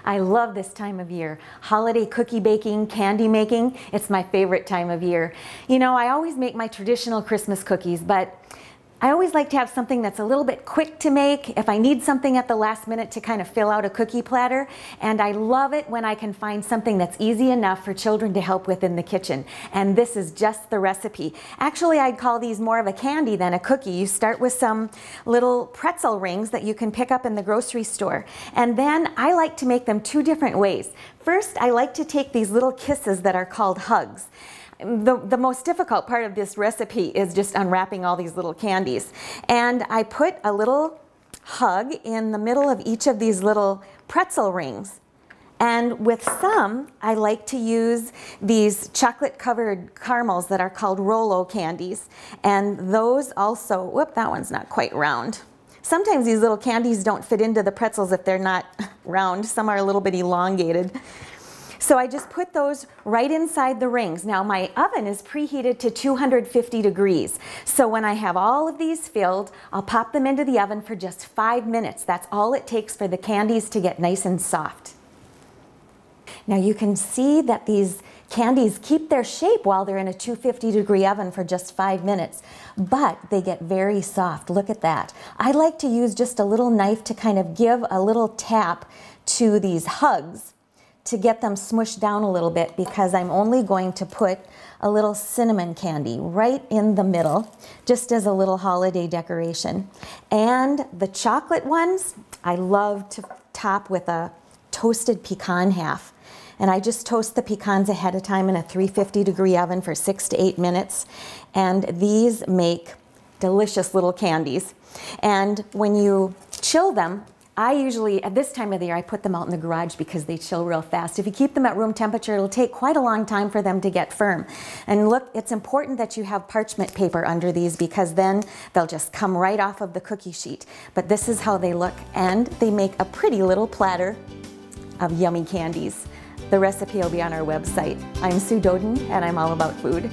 I love this time of year. Holiday cookie baking, candy making, it's my favorite time of year. You know, I always make my traditional Christmas cookies, but I always like to have something that's a little bit quick to make if I need something at the last minute to kind of fill out a cookie platter. And I love it when I can find something that's easy enough for children to help with in the kitchen. And this is just the recipe. Actually, I'd call these more of a candy than a cookie. You start with some little pretzel rings that you can pick up in the grocery store. And then I like to make them two different ways. First, I like to take these little kisses that are called hugs. The most difficult part of this recipe is just unwrapping all these little candies. And I put a little hug in the middle of each of these little pretzel rings. And with some, I like to use these chocolate-covered caramels that are called Rolo candies. And those also, whoop, that one's not quite round. Sometimes these little candies don't fit into the pretzels if they're not round. Some are a little bit elongated. So I just put those right inside the rings. Now my oven is preheated to 250 degrees. So when I have all of these filled, I'll pop them into the oven for just 5 minutes. That's all it takes for the candies to get nice and soft. Now you can see that these candies keep their shape while they're in a 250-degree oven for just 5 minutes, but they get very soft. Look at that. I like to use just a little knife to kind of give a little tap to these hugs to get them smushed down a little bit, because I'm only going to put a little cinnamon candy right in the middle, just as a little holiday decoration. And the chocolate ones, I love to top with a toasted pecan half. And I just toast the pecans ahead of time in a 350-degree oven for 6 to 8 minutes. And these make delicious little candies. And when you chill them, I usually, at this time of the year, I put them out in the garage because they chill real fast. If you keep them at room temperature, it'll take quite a long time for them to get firm. And look, it's important that you have parchment paper under these, because then they'll just come right off of the cookie sheet. But this is how they look, and they make a pretty little platter of yummy candies. The recipe will be on our website. I'm Sue Doden, and I'm all about food.